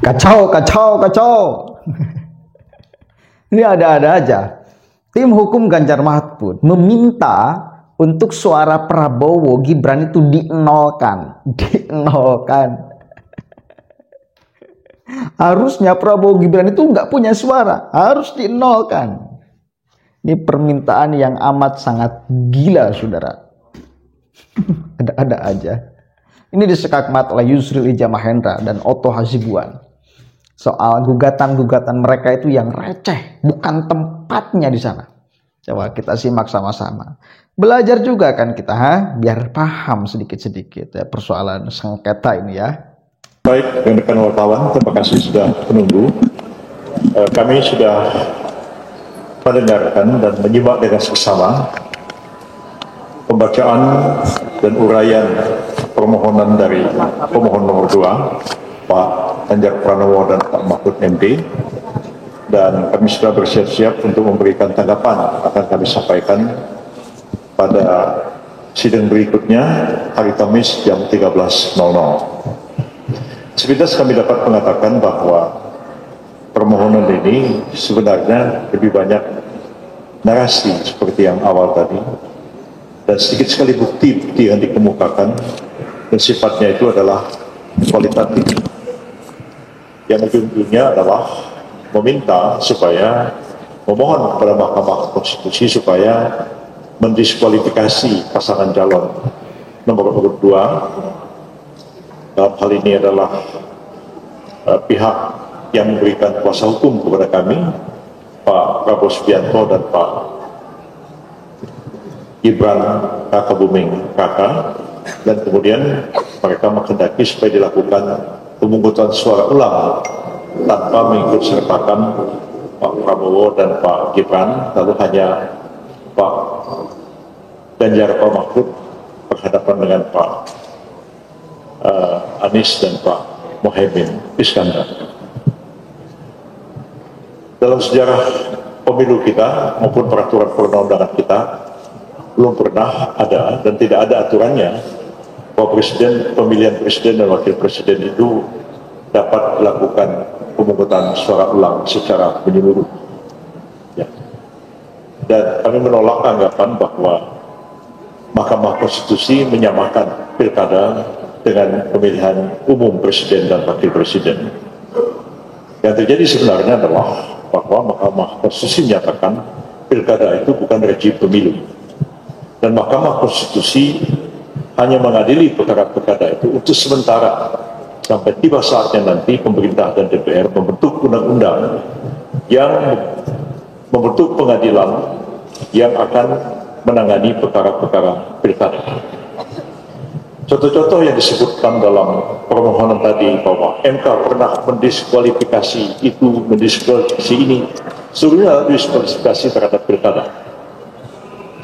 Kacau, kacau, kacau. Ini ada-ada aja. Tim hukum Ganjar Mahfud meminta untuk suara Prabowo Gibran itu dienolkan. Dienolkan. Harusnya Prabowo Gibran itu nggak punya suara. Harus dienolkan. Ini permintaan yang amat sangat gila, saudara. Ada-ada aja. Ini disekakmat oleh Yusril Ija Mahendra dan Otto Hasibuan. Soal gugatan-gugatan mereka itu yang receh, bukan tempatnya di sana. Coba kita simak sama-sama. Belajar juga kan kita, biar paham sedikit-sedikit ya persoalan sengketa ini ya. Baik, rekan wartawan, terima kasih sudah menunggu. Kami sudah mendengarkan dan menyimak dengan seksama pembacaan dan uraian permohonan dari pemohon nomor 2, Pak Ganjar Pranowo dan Pak Mahfud MD, dan kami sudah bersiap-siap untuk memberikan tanggapan akan kami sampaikan pada sidang berikutnya hari Kamis jam 13.00. Sepintas kami dapat mengatakan bahwa permohonan ini sebenarnya lebih banyak narasi seperti yang awal tadi, dan sedikit sekali bukti-bukti yang dikemukakan, dan sifatnya itu adalah kualitatif. Yang ujung-ujungnya adalah meminta supaya memohon kepada Mahkamah Konstitusi supaya mendiskualifikasi pasangan calon nomor urut 2. Dalam hal ini adalah pihak yang memberikan kuasa hukum kepada kami, Pak Prabowo Subianto dan Pak Gibran Raka Buming Raka, dan kemudian mereka menghendaki supaya dilakukan pemungutan suara ulang tanpa mengikut sertakan Pak Prabowo dan Pak Gibran, lalu hanya Pak Ganjar Pak Mahfud berhadapan dengan Pak Anies dan Pak Muhaimin Iskandar. Dalam sejarah pemilu kita maupun peraturan perundang-undangan kita belum pernah ada dan tidak ada aturannya bahwa pemilihan presiden dan wakil presiden itu dapat dilakukan pemungutan suara ulang secara menyeluruh. Ya. Dan kami menolak anggapan bahwa Mahkamah Konstitusi menyamakan pilkada dengan pemilihan umum presiden dan wakil presiden. Yang terjadi sebenarnya adalah bahwa Mahkamah Konstitusi menyatakan pilkada itu bukan rejim pemilu, dan Mahkamah Konstitusi hanya mengadili perkara-perkara itu untuk sementara sampai tiba saatnya nanti pemerintah dan DPR membentuk undang-undang yang membentuk pengadilan yang akan menangani perkara-perkara pilkada. Contoh-contoh yang disebutkan dalam permohonan tadi bahwa MK pernah mendiskualifikasi itu, mendiskualifikasi ini, sebenarnya diskualifikasi terhadap pilkada.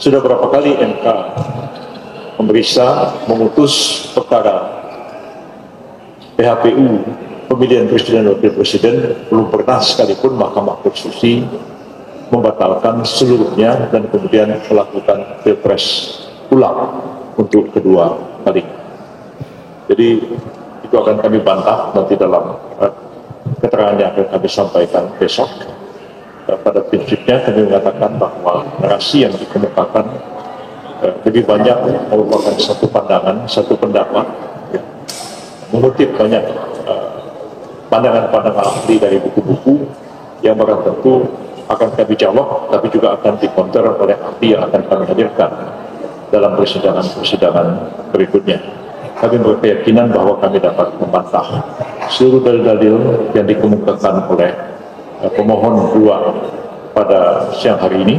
Sudah berapa kali MK memeriksa, memutus perkara PHPU pemilihan presiden dan wakil presiden, belum pernah sekalipun Mahkamah Konstitusi membatalkan seluruhnya dan kemudian melakukan pilpres ulang untuk kedua kali. Jadi itu akan kami bantah nanti dalam keterangan yang akan kami sampaikan besok. Pada prinsipnya kami mengatakan bahwa narasi yang dikemukakan lebih banyak merupakan satu pandangan, satu pendapat, ya, mengutip banyak pandangan-pandangan ahli dari buku-buku yang barang tentu akan kami jawab, tapi juga akan dikonter oleh ahli yang akan kami hadirkan dalam persidangan-persidangan berikutnya. Kami berkeyakinan bahwa kami dapat membantah seluruh dalil-dalil yang dikemukakan oleh pemohon 2 pada siang hari ini,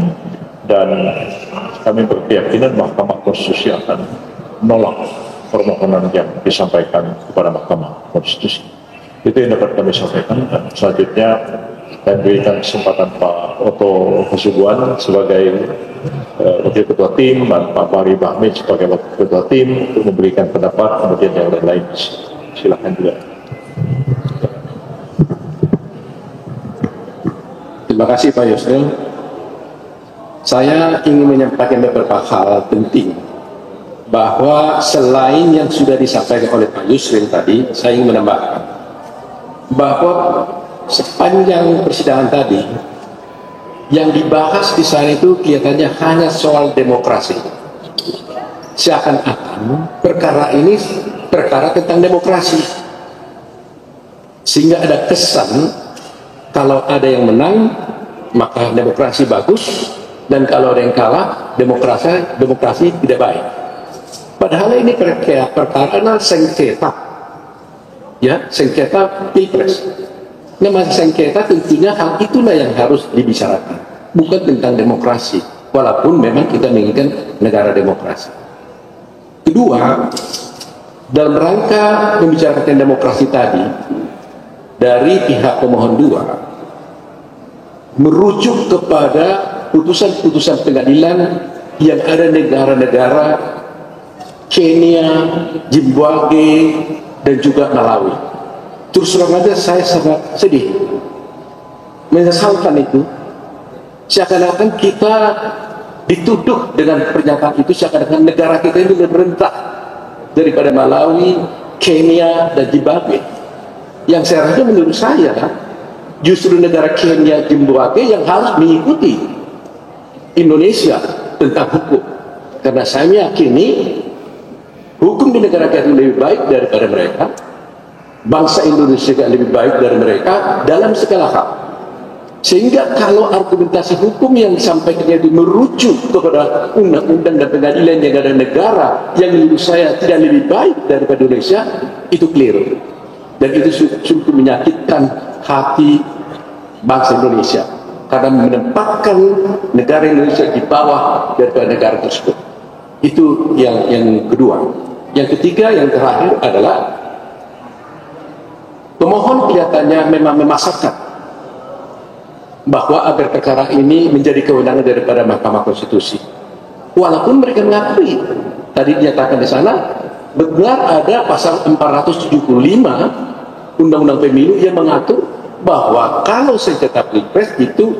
dan kami berkeyakinan Mahkamah Konstitusi akan menolak permohonan yang disampaikan kepada Mahkamah Konstitusi. Itu yang dapat kami sampaikan, dan selanjutnya kami berikan kesempatan Pak Otto Hasibuan sebagai Wakil Ketua Tim dan Pak Fahri Bahmid sebagai Wakil Ketua Tim untuk memberikan pendapat, kemudian yang lain-lain silakan juga. Terima kasih Pak Yusril. Saya ingin menyampaikan beberapa hal penting, bahwa selain yang sudah disampaikan oleh Pak Yusril tadi, saya ingin menambahkan bahwa sepanjang persidangan tadi yang dibahas di sana itu kelihatannya hanya soal demokrasi. Seakan-akan perkara ini perkara tentang demokrasi, sehingga ada kesan kalau ada yang menang maka demokrasi bagus, dan kalau ada yang kalah demokrasi tidak baik. Padahal ini perkara sengketa, ya, sengketa pilpres. Nama sengketa tentunya hal itulah yang harus dibicarakan, bukan tentang demokrasi, walaupun memang kita menginginkan negara demokrasi. Kedua, dalam rangka membicarakan demokrasi tadi, dari pihak pemohon 2 merujuk kepada putusan-putusan pengadilan yang ada negara-negara Kenya, Zimbabwe, dan juga Malawi. Terus terang aja saya sangat sedih, menyesalkan itu. Seakan-akan kita dituduh dengan pernyataan itu, seakan-akan negara kita ini lebih rendah daripada Malawi, Kenya, dan Zimbabwe. Yang saya rasa, menurut saya justru negara Kenya, Zimbabwe yang harus mengikuti Indonesia tentang hukum, karena saya meyakini hukum di negara kita lebih baik daripada mereka, bangsa Indonesia lebih baik dari mereka dalam segala hal. Sehingga kalau argumentasi hukum yang disampaikan itu merujuk kepada undang-undang dan pengadilan yang ada negara yang menurut saya tidak lebih baik daripada Indonesia, itu keliru. Dan itu sungguh menyakitkan hati bangsa Indonesia, karena menempatkan negara Indonesia di bawah daripada negara tersebut. Itu yang kedua. Yang ketiga, yang terakhir adalah pemohon kelihatannya memang memasakkan bahwa agar perkara ini menjadi kewenangan daripada Mahkamah Konstitusi, walaupun mereka mengakui tadi dinyatakan di sana benar ada pasal 475 Undang-Undang Pemilu yang mengatur bahwa kalau sengketa pilpres itu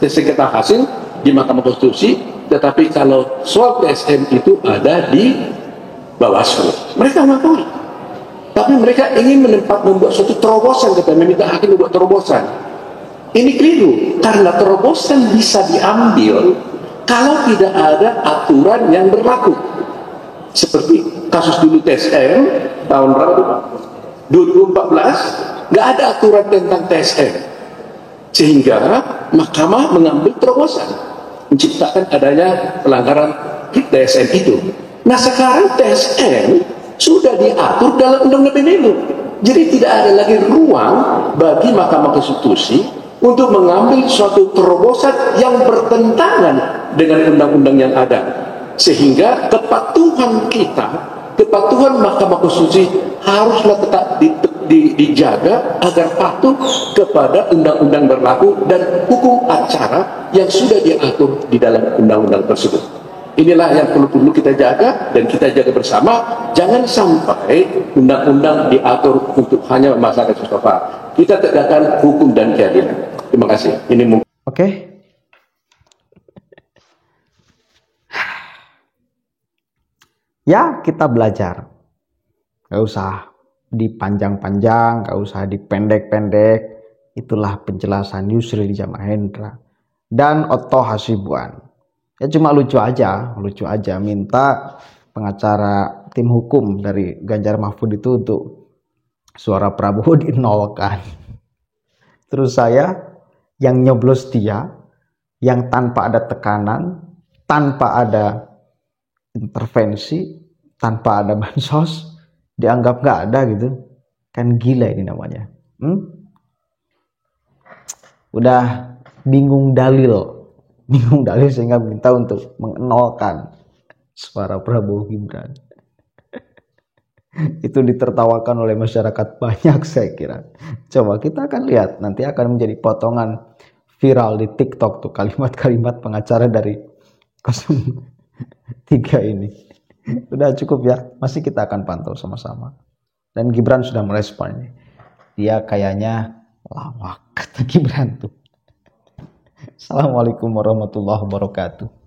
sengketa hasil di Mahkamah Konstitusi, tetapi kalau soal TSM itu ada di Bawaslu. Mereka mengakui, tapi mereka ingin membuat suatu terobosan, kata meminta hakim membuat terobosan. Ini keliru, karena terobosan bisa diambil kalau tidak ada aturan yang berlaku. Seperti kasus dulu TSM tahun 2014, nggak ada aturan tentang TSM, sehingga mahkamah mengambil terobosan menciptakan adanya pelanggaran TSM itu. Nah sekarang TSM sudah diatur dalam Undang-Undang Pemilu, jadi tidak ada lagi ruang bagi Mahkamah Konstitusi untuk mengambil suatu terobosan yang bertentangan dengan undang-undang yang ada, sehingga kepatuhan Mahkamah Konstitusi haruslah tetap dijaga agar patuh kepada undang-undang berlaku dan hukum acara yang sudah diatur di dalam undang-undang tersebut. Inilah yang perlu kita jaga, dan kita jaga bersama. Jangan sampai undang-undang diatur untuk hanya masyarakat setempat. Kita tegakkan hukum dan keadilan. Terima kasih. Ini Oke. Ya, kita belajar. Gak usah dipanjang-panjang, gak usah dipendek-pendek. Itulah penjelasan Yusril Izzamahendra dan Otto Hasibuan. Ya cuma lucu aja minta pengacara tim hukum dari Ganjar Mahfud itu untuk suara Prabowo dinolkan. Terus saya yang nyoblos dia, yang tanpa ada tekanan, tanpa ada intervensi, tanpa ada bansos, dianggap nggak ada gitu. Kan gila ini namanya. Udah bingung dalil sehingga minta untuk menolkan suara Prabowo Gibran. Itu ditertawakan oleh masyarakat banyak, saya kira. Coba kita akan lihat, nanti akan menjadi potongan viral di TikTok tuh kalimat-kalimat pengacara dari 03 ini. Udah cukup ya, masih kita akan pantau sama-sama. Dan Gibran sudah merespon ini. Dia kayaknya lawak, kata Gibran tuh. Assalamualaikum warahmatullahi wabarakatuh.